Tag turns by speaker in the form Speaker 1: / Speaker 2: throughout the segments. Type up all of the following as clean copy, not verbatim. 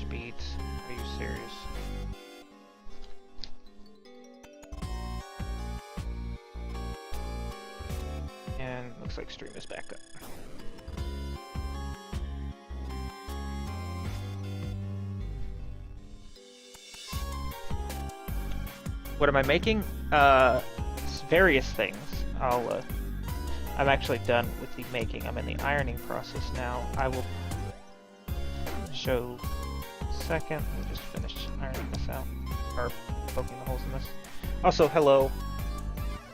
Speaker 1: beads. Are you serious? And looks like stream is back up. What am I making? Various things. I'm actually done with the making. I'm in the ironing process now. I will show second. Let me just finish ironing this out, or poking the holes in this. Also, hello,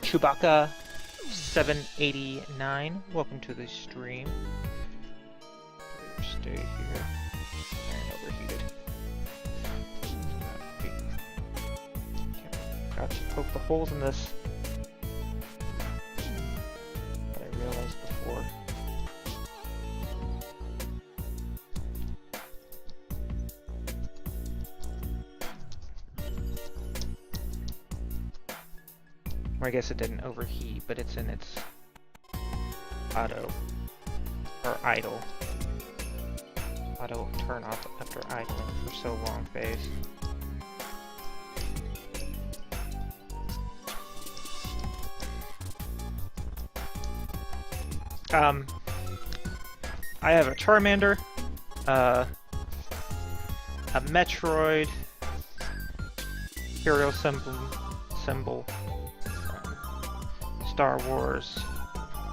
Speaker 1: Chewbacca789. Welcome to the stream. Stay here. Iron overheated. Got to poke the holes in this. That I realized before. Or I guess it didn't overheat, but it's in its auto or idle. Auto turn off after idling for so long phase. I have a Charmander, a Metroid, Imperial symbol, Star Wars.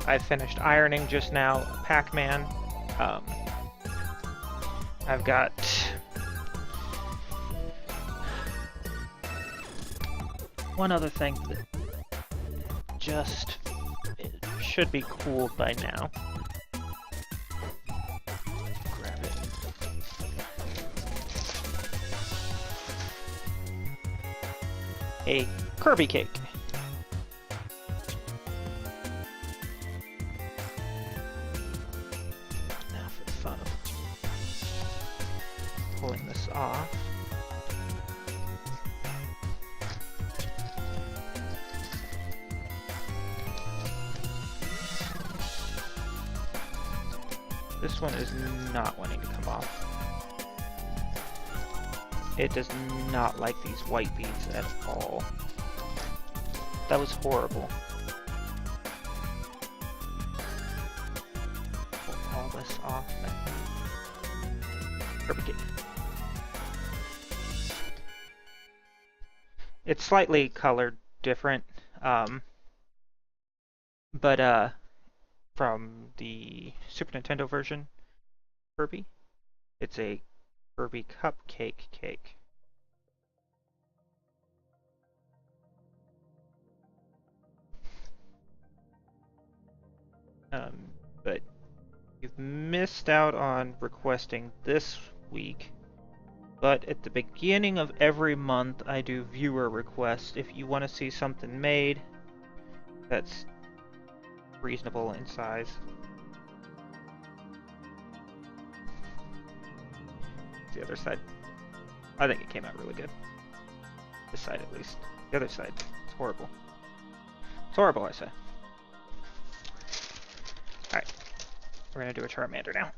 Speaker 1: I finished ironing just now, Pac-Man. I've got one other thing that just should be cooled by now. Grab it. A Kirby cake. Now for the fun of pulling this off. This one is not wanting to come off. It does not like these white beads at all. That was horrible. Pull all this off. Kirby cake. It's slightly colored different, but from the Super Nintendo version, Kirby. It's a Kirby cupcake cake. But you've missed out on requesting this week. But at the beginning of every month, I do viewer requests. If you want to see something made that's reasonable in size. The other side. I think it came out really good. This side at least. The other side. It's horrible. It's horrible, I say. Alright. We're gonna do a Charmander now.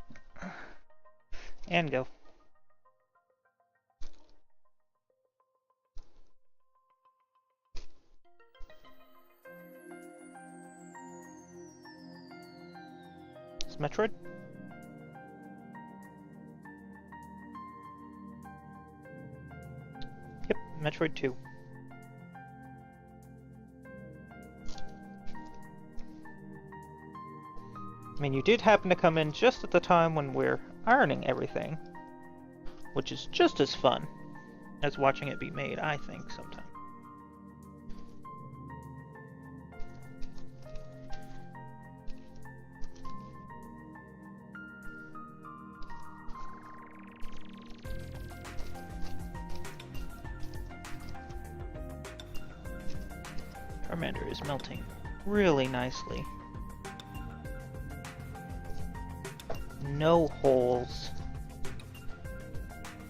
Speaker 1: And go. It's Metroid? Yep, Metroid 2. I mean, you did happen to come in just at the time when we're ironing everything, which is just as fun as watching it be made, I think, sometimes. Charmander is melting really nicely. No holes.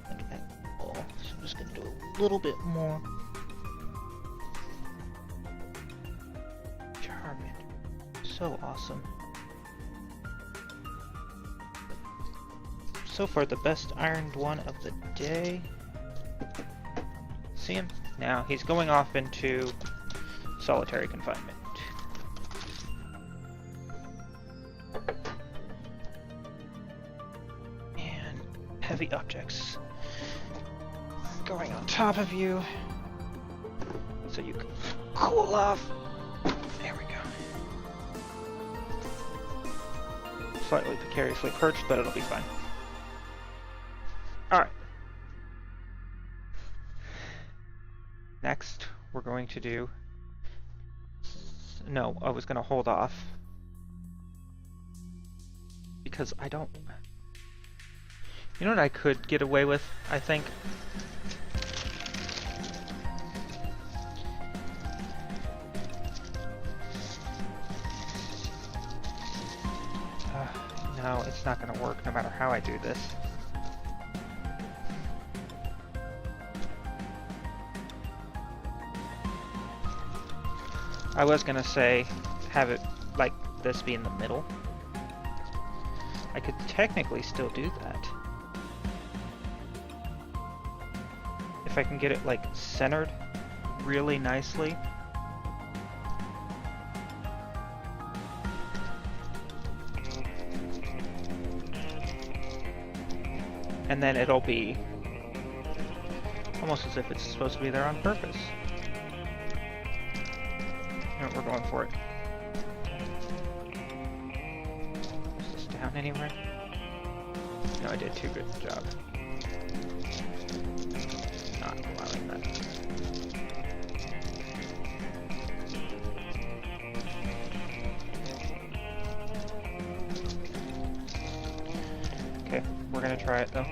Speaker 1: Look at that hole. So I'm just going to do a little bit more. Charmander. So awesome. So far, the best ironed one of the day. See him? Now, he's going off into solitary confinement. And heavy objects going on top of you so you can cool off. There we go. Slightly precariously perched, but it'll be fine. Alright. Next, we're going to do... No, I was going to hold off. Because I don't... You know what I could get away with, I think? No, it's not going to work no matter how I do this. I was gonna say, have it like this be in the middle. I could technically still do that. If I can get it like centered really nicely. And then it'll be almost as if it's supposed to be there on purpose. We're going for it. Is this down anywhere? No, I did too good a job. Not allowing that. Okay, we're gonna try it though.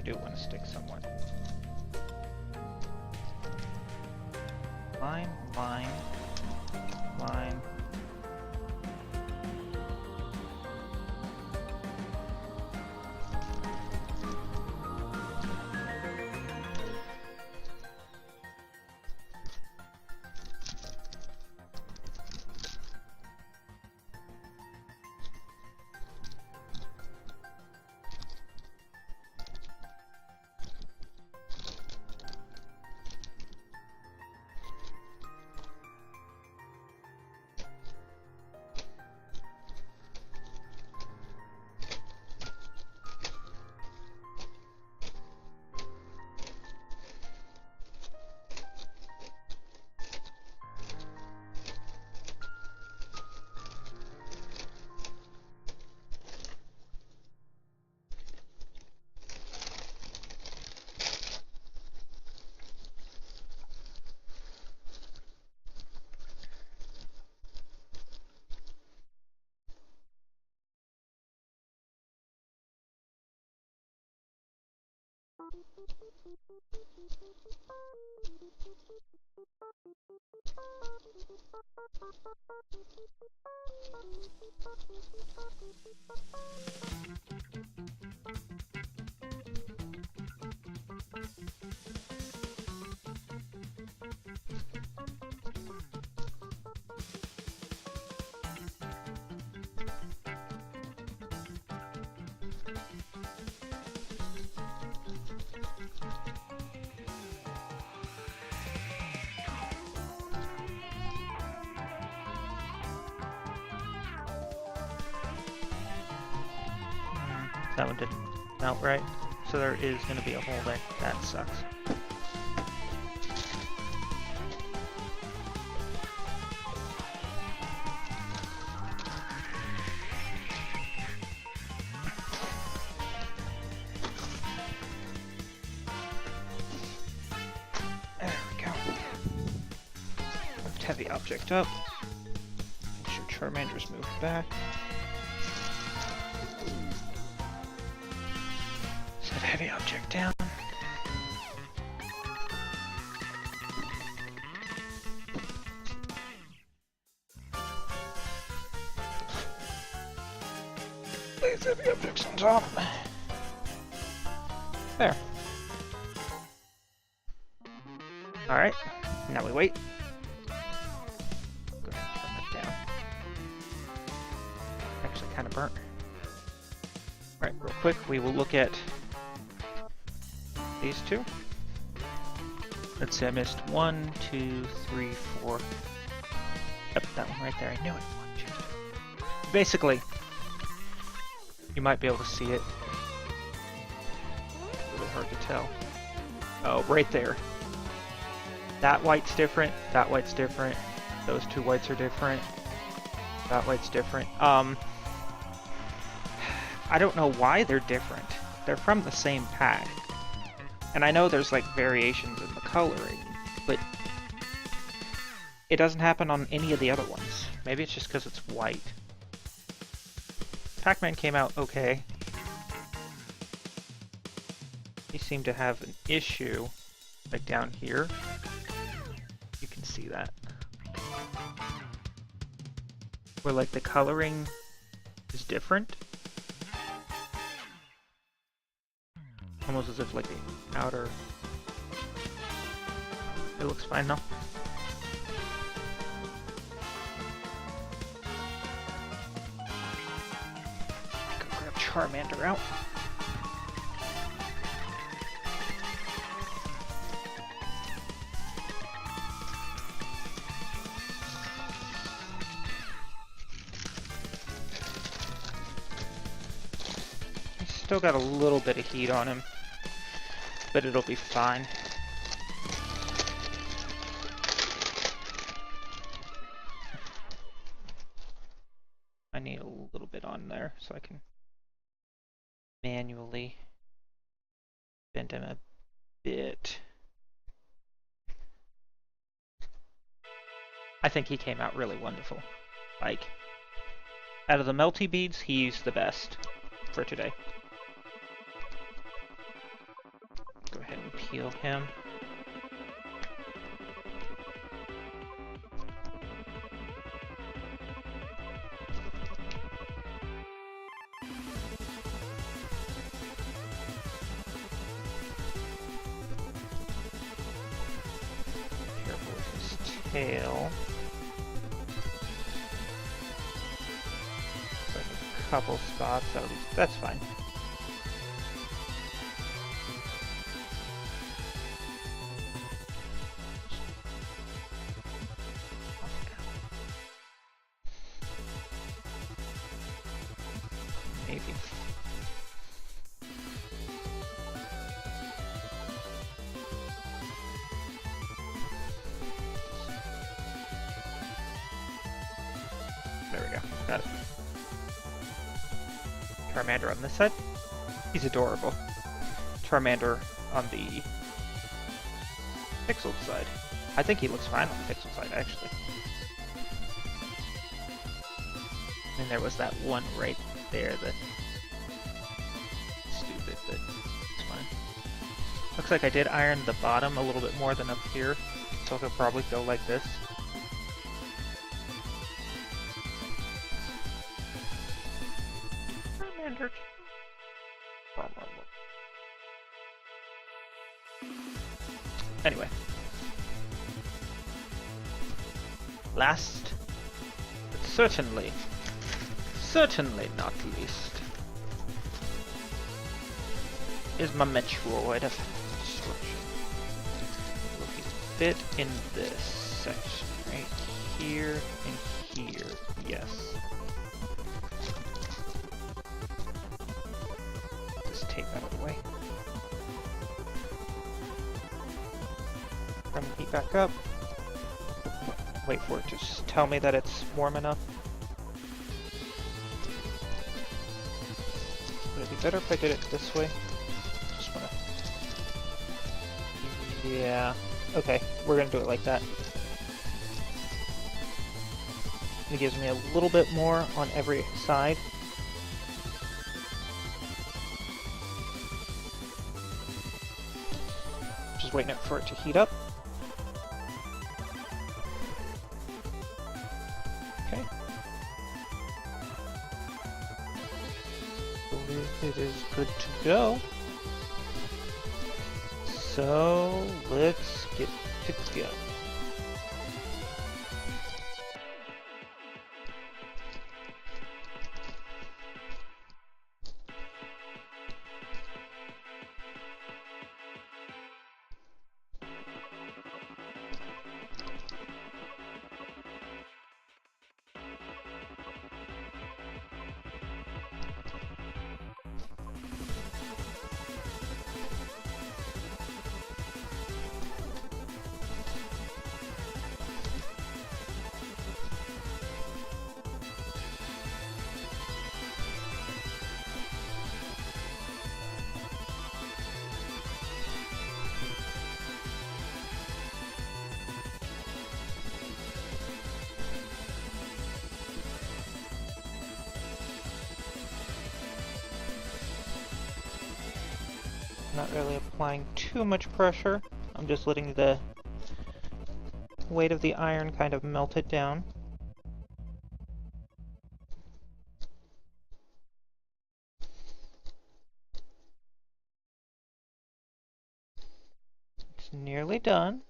Speaker 1: Do want to stick somewhere. Line, line, line. That one didn't melt right, so there is going to be a hole there. That sucks. There we go. Lift heavy object up. Make sure Charmander's moved back. Heavy object down. Place heavy objects on top. There. Alright, now we wait. Go ahead and turn burnt. Alright, real quick, we will look at these two. Let's see, I missed 1, 2, 3, 4. Yep, that one right there. I knew it. 1, 2, 3. Basically, you might be able to see it. It's really hard to tell. Oh, right there. That white's different. That white's different. Those two whites are different. That white's different. I don't know why they're different. They're from the same pack. And I know there's like variations in the coloring, but it doesn't happen on any of the other ones. Maybe it's just because it's white. Pac-Man came out okay. He seemed to have an issue like down here. You can see that. Where like the coloring is different. Almost as if like the outer... It looks fine now. Go grab Charmander out. He's still got a little bit of heat on him, but it'll be fine. I need a little bit on there so I can manually bend him a bit. I think he came out really wonderful. Like, out of the melty beads, he's the best for today. Go ahead and peel him. Careful with his tail. Like a couple spots, that's fine. Maybe. There we go. Got it. Charmander on this side. He's adorable. Charmander on the pixeled side. I think he looks fine on the pixel side, actually. And there was that one right there that... stupid, but it's fine. Looks like I did iron the bottom a little bit more than up here, so he'll probably go like this. Anyway. Last, but certainly not least, is my Metroid of Destruction. Will he fit in this section? Right here and here. Yes. Just tape out of the way. Bring the heat back up. Wait for it to just tell me that it's warm enough. Would it be better if I did it this way? Just wanna... Yeah. Okay, we're gonna do it like that. It gives me a little bit more on every side. Just waiting for it to heat up. Okay. It is good to go. So let's get to go. Not really applying too much pressure. I'm just letting the weight of the iron kind of melt it down. It's nearly done.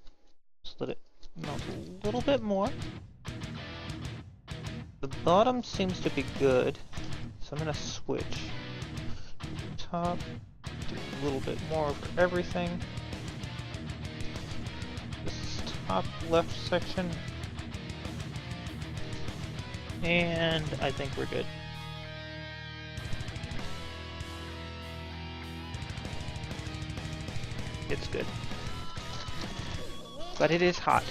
Speaker 1: Just let it melt a little bit more. The bottom seems to be good, so I'm going to switch. Top, do a little bit more over everything. This top left section. And I think we're good. It's good. But it is hot.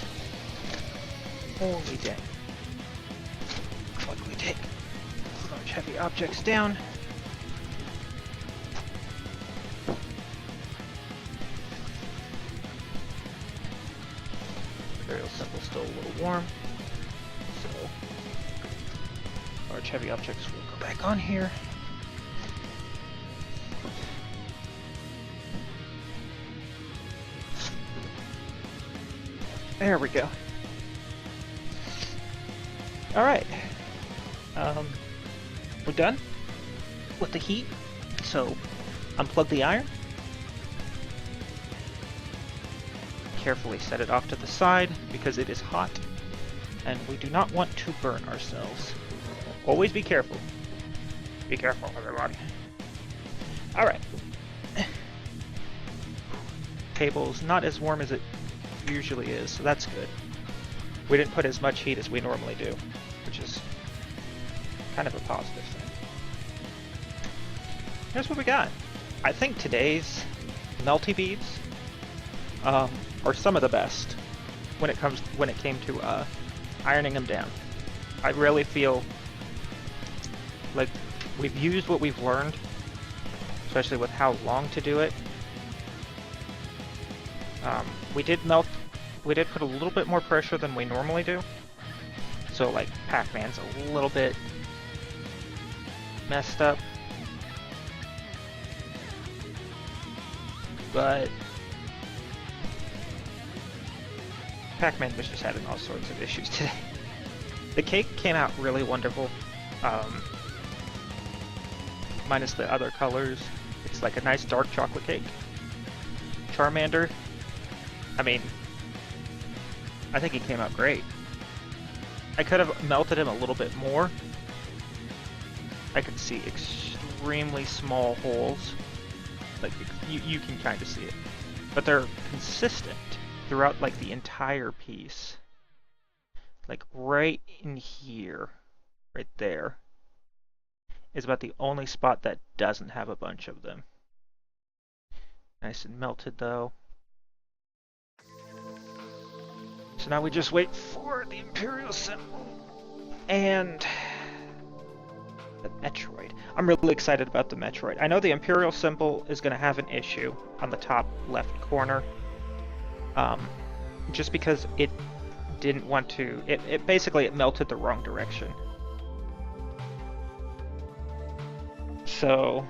Speaker 1: Holy dang. What do we take? Large heavy objects down. Material symbol still a little warm. So large heavy objects will go back on here. There we go. Alright. We're done with the heat. So, unplug the iron. Carefully set it off to the side because it is hot and we do not want to burn ourselves. Always be careful. Be careful, everybody. Alright. Table's not as warm as it usually is, so that's good. We didn't put as much heat as we normally do, which is kind of a positive thing. Here's what we got. I think today's melty beads are some of the best when it came to ironing them down. I really feel like we've used what we've learned, especially with how long to do it. We did put a little bit more pressure than we normally do. So like Pac-Man's a little bit messed up. But Pac-Man was just having all sorts of issues today. The cake came out really wonderful. Minus the other colors. It's like a nice dark chocolate cake. Charmander, I mean, I think he came out great. I could have melted him a little bit more. I could see extremely small holes. Like, you can kind of see it. But they're consistent throughout, like, the entire piece. Like, right in here, right there, is about the only spot that doesn't have a bunch of them. Nice and melted, though. So now we just wait for the Imperial symbol and the Metroid. I'm really excited about the Metroid. I know the Imperial symbol is going to have an issue on the top left corner. Just because it didn't want to... It basically melted the wrong direction. So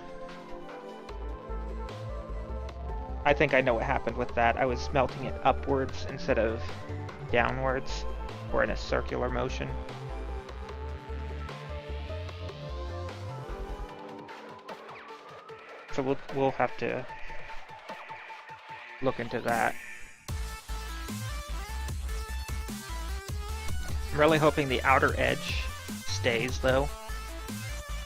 Speaker 1: I think I know what happened with that. I was melting it upwards instead of downwards, or in a circular motion. So we'll have to look into that. I'm really hoping the outer edge stays though,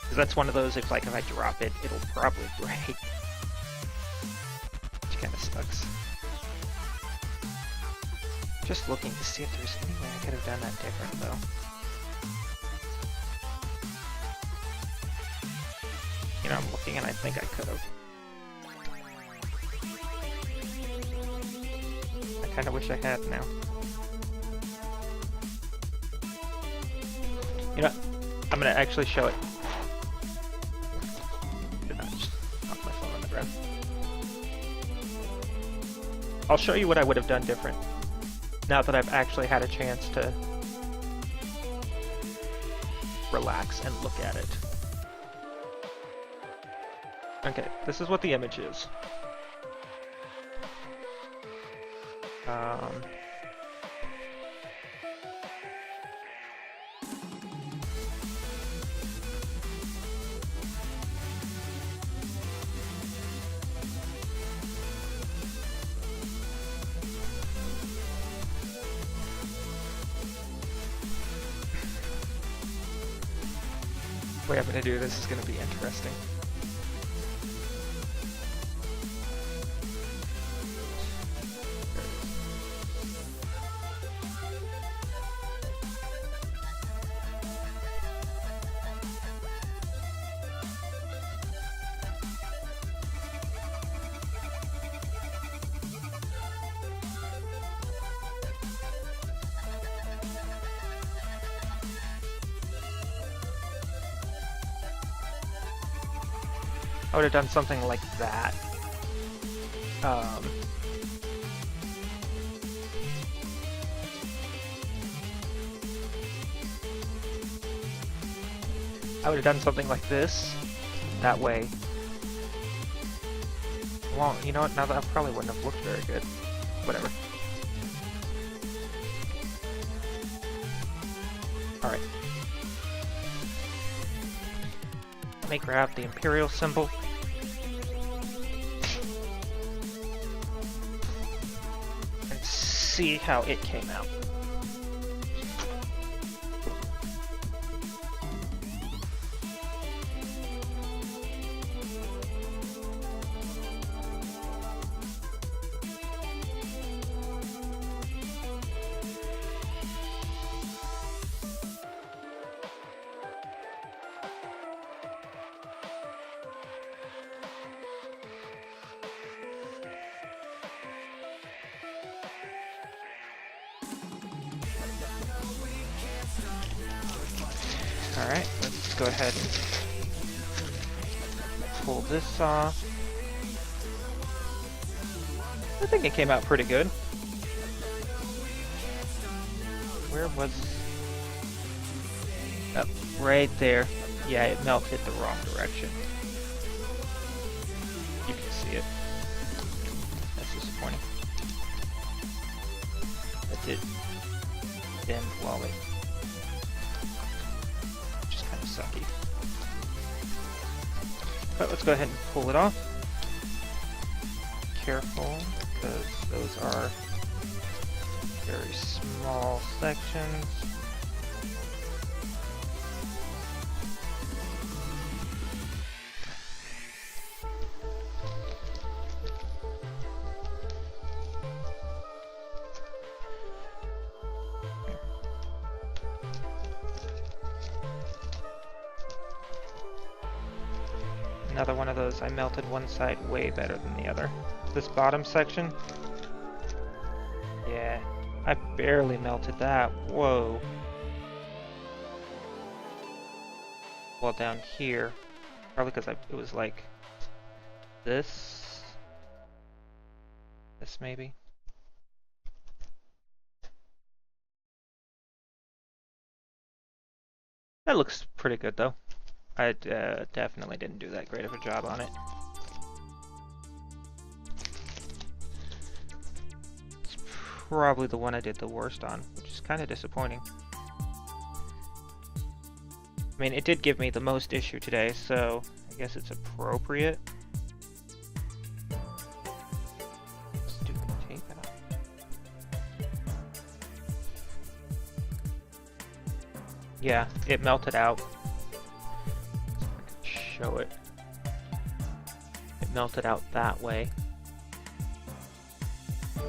Speaker 1: because that's one of those, if I drop it, it'll probably break. Which kind of sucks. Just looking to see if there's any way I could have done that different though. You know, I'm looking and I think I could have. I kind of wish I had now. You know, I'm gonna actually show it. Did not just knock my phone on the ground. I'll show you what I would have done different now that I've actually had a chance to relax and look at it. Okay, this is what the image is. Um, the way I'm going to do this is going to be interesting. I would have done something like that. I would have done something like this. That way. Well, you know what? Now that probably wouldn't have looked very good. Whatever. Alright. Let me grab the Imperial symbol. And see how it came out. Alright, let's go ahead and pull this off. I think it came out pretty good. Where was... Oh, right there. Yeah, it melted the wrong direction. You can see it. That's disappointing. That did bend while it... sucky. But let's go ahead and pull it off. Careful, because those are very small sections. Another one of those, I melted one side way better than the other. This bottom section, yeah, I barely melted that. Whoa. Well, down here, probably because it was like this maybe. That looks pretty good though. I definitely didn't do that great of a job on it. It's probably the one I did the worst on, which is kind of disappointing. I mean, it did give me the most issue today, so I guess it's appropriate. Stupid tape out. Yeah, it melted out. Show it. It melted out that way. I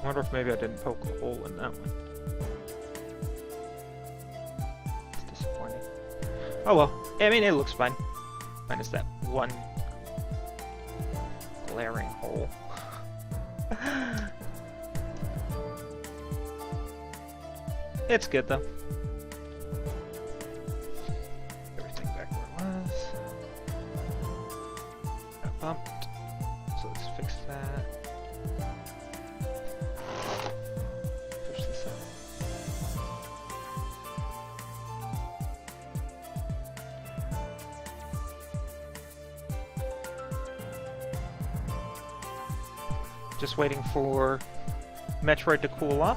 Speaker 1: wonder if maybe I didn't poke a hole in that one. It's disappointing. Oh well. I mean, it looks fine. Minus that one glaring hole. It's good though. Bumped. So let's fix that. Push this up. Just waiting for Metroid to cool off.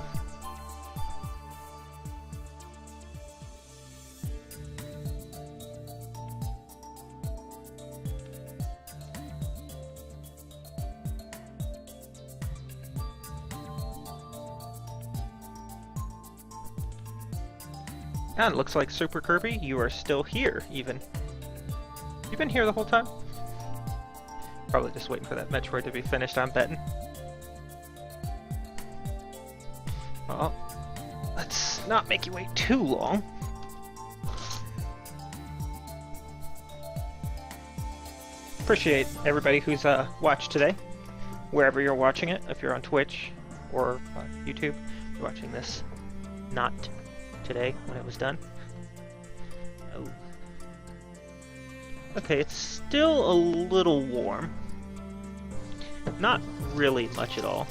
Speaker 1: And it looks like Super Kirby, you are still here, even. You've been here the whole time? Probably just waiting for that Metroid to be finished, I'm betting. Well, let's not make you wait too long. Appreciate everybody who's watched today, wherever you're watching it. If you're on Twitch or YouTube, you're watching this not today when it was done. Oh. Okay, it's still a little warm. Not really much at all.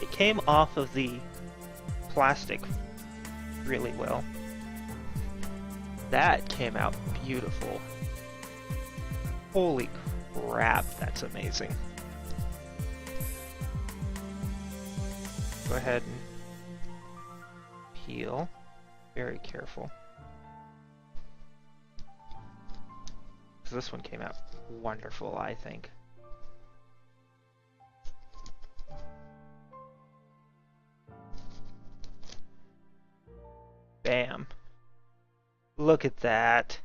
Speaker 1: It came off of the plastic really well. That came out beautiful. Holy crap, that's amazing. Go ahead and peel. Very careful. Because this one came out wonderful, I think. Bam. Look at that.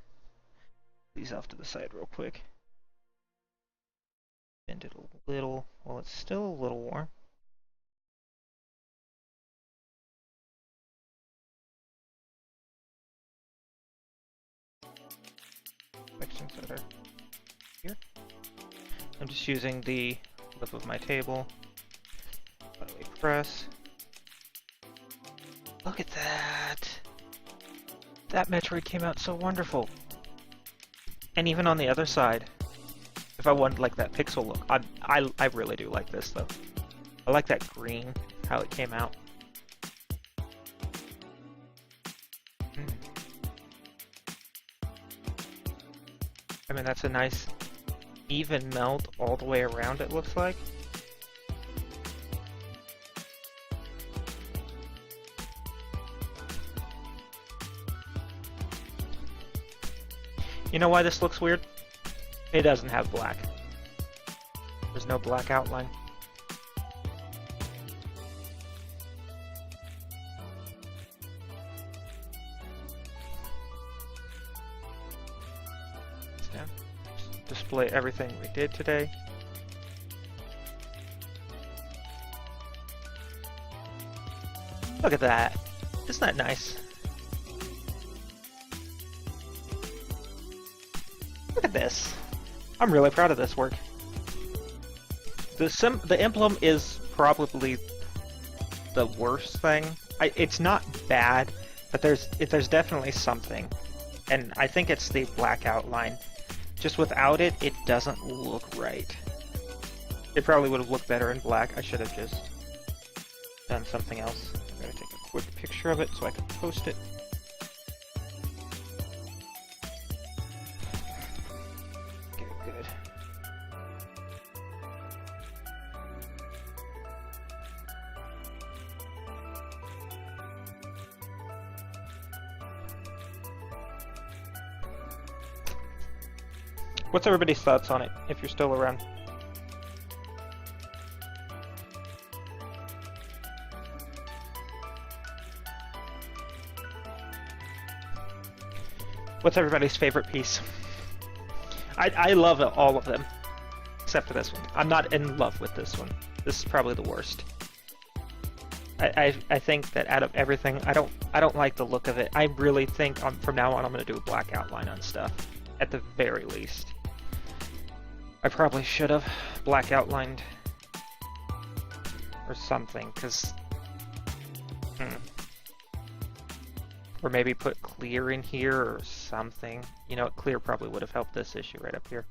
Speaker 1: These off to the side real quick. Bend it a little. Well, it's still a little warm. Sections that are here. I'm just using the lip of my table. Lightly press. Look at that! That Metroid came out so wonderful. And even on the other side, if I wanted like that pixel look, I really do like this though. I like that green, how it came out. I mean, that's a nice even melt all the way around, it looks like. You know why this looks weird? It doesn't have black. There's no black outline. Display everything we did today. Look at that. Isn't that nice? Look at this. I'm really proud of this work. The emblem is probably the worst thing. It's not bad, but there's definitely something. And I think it's the black outline. Just without it, it doesn't look right. It probably would have looked better in black. I should have just done something else. I'm gonna take a quick picture of it so I can post it. Okay, good. What's everybody's thoughts on it, if you're still around? What's everybody's favorite piece? I love all of them, except for this one. I'm not in love with this one. This is probably the worst. I think that out of everything, I don't like the look of it. I really think from now on I'm going to do a black outline on stuff, at the very least. I probably should have black outlined or something, because or maybe put clear in here or something. You know, clear probably would have helped this issue right up here.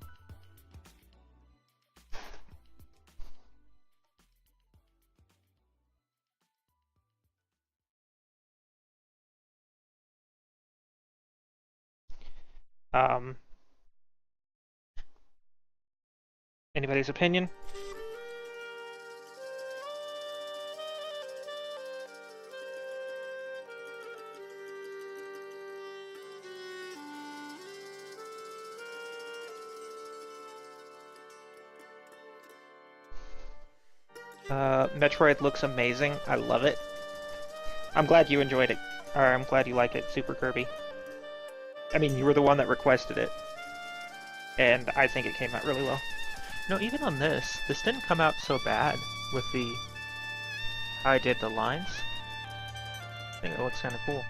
Speaker 1: Anybody's opinion? Metroid looks amazing. I love it. I'm glad you enjoyed it. Or I'm glad you like it, Super Kirby. I mean, you were the one that requested it. And I think it came out really well. No, even on this didn't come out so bad with how I did the lines. I think it looks kind of cool.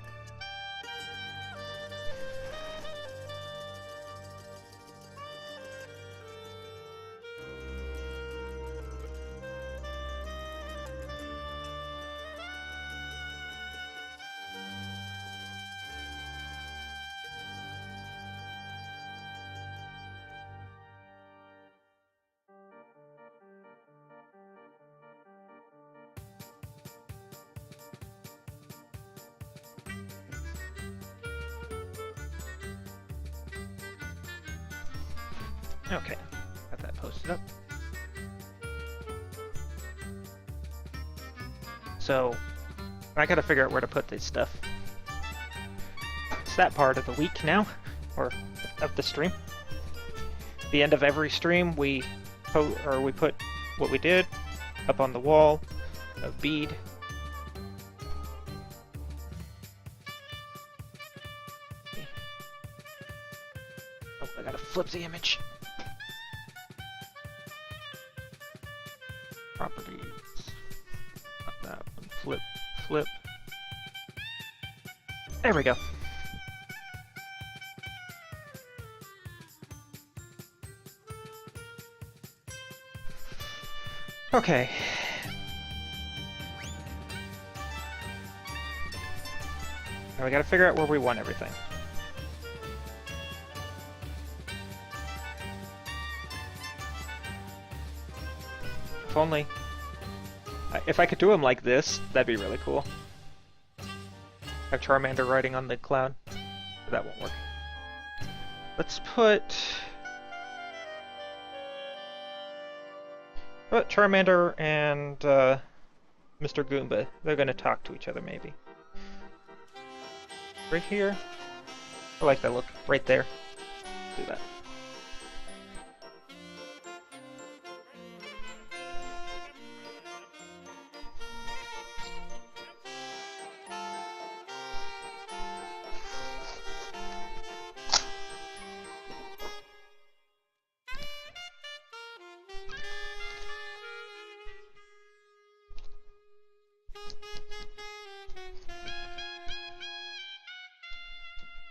Speaker 1: Okay, got that posted up. So, I gotta figure out where to put this stuff. It's that part of the week now, or of the stream. At the end of every stream, we put what we did up on the wall of Bead. Oh, I gotta flip the image. Properties. Not that one. Flip, flip. There we go. Okay. Now we gotta figure out where we want everything. If only... If I could do them like this, that'd be really cool. Have Charmander riding on the cloud. But that won't work. Let's put Charmander and Mr. Goomba. They're gonna talk to each other, maybe. Right here. I like that look. Right there. Do that.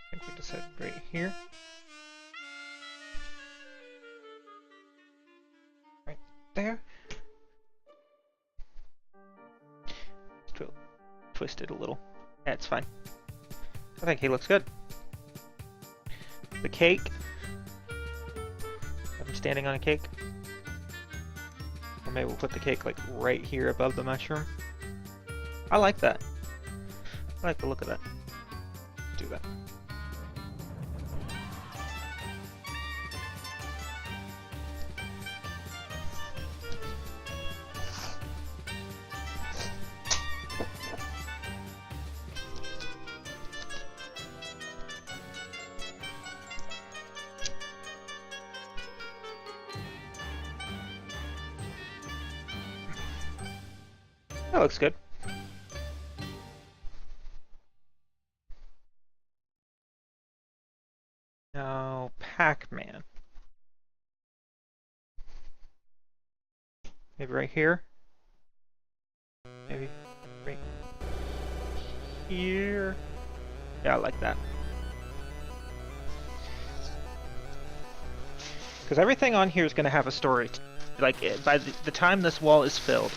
Speaker 1: I think we decided right here. Right there. Twist it a little. Yeah, it's fine. I think he looks good. The cake. I'm standing on a cake. Or maybe we'll put the cake like right here above the mushroom. I like that. I like the look of that. Do that. That looks good. Now, Pac-Man. Maybe right here? Maybe right here? Yeah, I like that. Because everything on here is going to have a story. Like, by the time this wall is filled,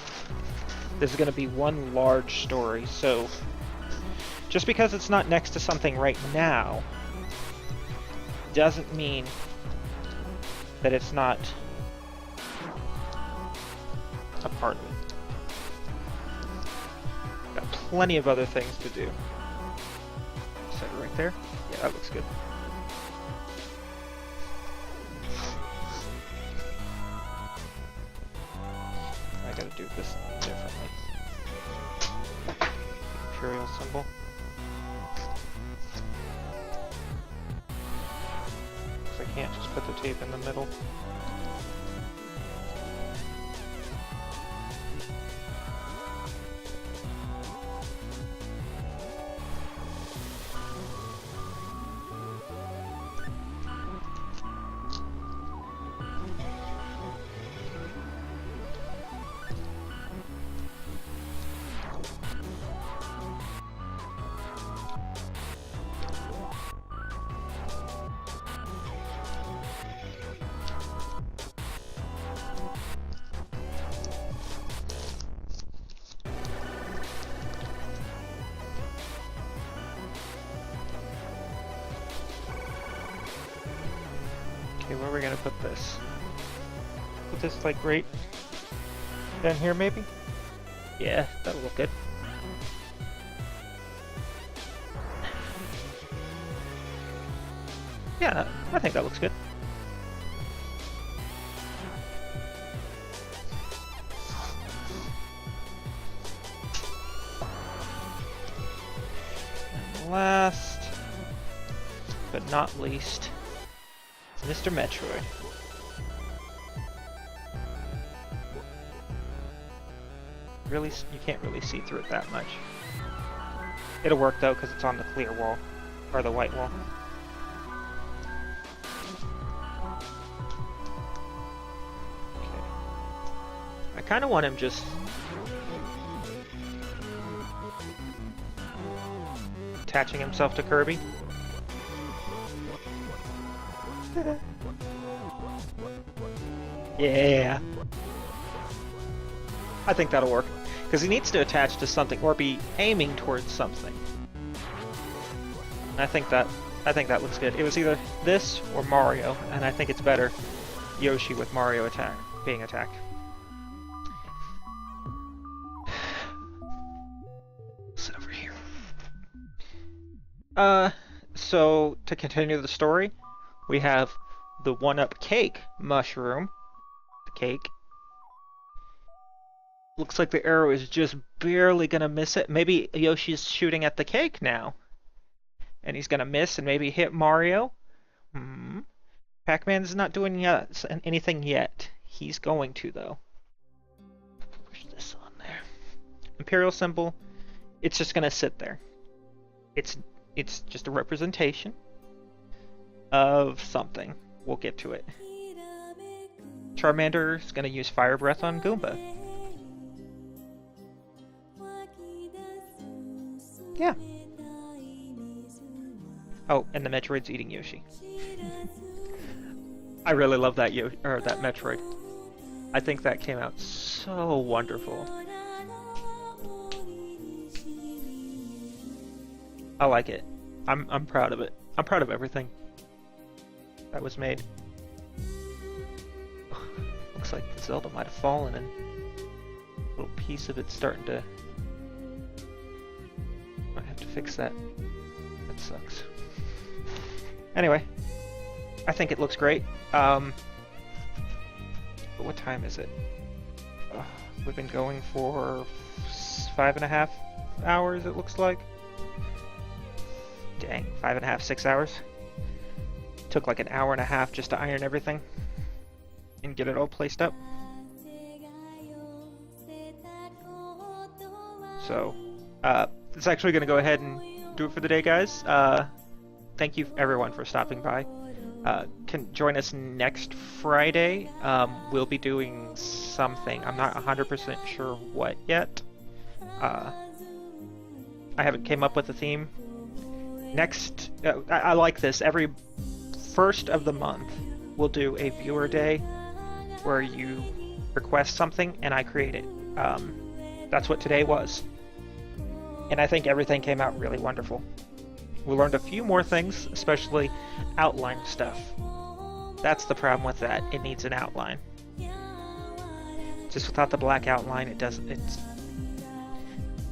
Speaker 1: this is going to be one large story, so just because it's not next to something right now doesn't mean that it's not a part of it. Got plenty of other things to do. Set it right there. Yeah, that looks good. I gotta do this differently. Imperial symbol. I can't just put the tape in the middle. Okay, where are we gonna put this? Put this like right down here maybe? Yeah, that'll look good. Yeah, I think that looks good. And last, but not least, Mr. Metroid. Really, you can't really see through it that much. It'll work though, because it's on the clear wall, or the white wall. Okay. I kind of want him just attaching himself to Kirby. Yeah. I think that'll work. Because he needs to attach to something or be aiming towards something. I think that looks good. It was either this or Mario, and I think it's better Yoshi with Mario being attacked. Sit over here. So to continue the story, we have the 1-up cake mushroom. The cake. Looks like the arrow is just barely gonna miss it. Maybe Yoshi's shooting at the cake now. And he's gonna miss and maybe hit Mario. Pac-Man is not doing anything yet. He's going to, though. Push this on there. Imperial symbol. It's just gonna sit there. It's just a representation of something. We'll get to it. Charmander is gonna use Fire Breath on Goomba. Yeah. Oh, and the Metroid's eating Yoshi. I really love that that Metroid. I think that came out so wonderful. I like it. I'm proud of it. I'm proud of everything that was made. Looks like the Zelda might have fallen and a little piece of it's starting to... I have to fix that. That sucks. Anyway, I think it looks great. But what time is it? We've been going for 5.5 hours, it looks like. Dang, 5.5, 6 hours. Took like an hour and a half just to iron everything and get it all placed up. So, it's actually going to go ahead and do it for the day, guys. Thank you everyone for stopping by. Can join us next Friday. We'll be doing something. I'm not 100% sure what yet. I haven't came up with a theme. Next, I like this. Every first of the month, we'll do a viewer day where you request something and I create it. That's what today was. And I think everything came out really wonderful. We learned a few more things, especially outline stuff. That's the problem with that. It needs an outline. Just without the black outline, it doesn't.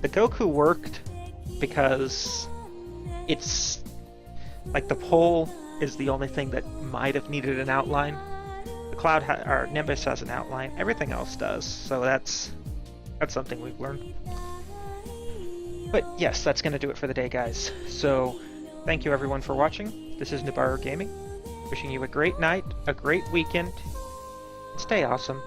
Speaker 1: The Goku worked because it's like the pole is the only thing that might have needed an outline. The Cloud or Nimbus has an outline. Everything else does. So that's something we've learned. But yes, that's going to do it for the day, guys. So, thank you everyone for watching. This is Nubaru Gaming. Wishing you a great night, a great weekend. Stay awesome.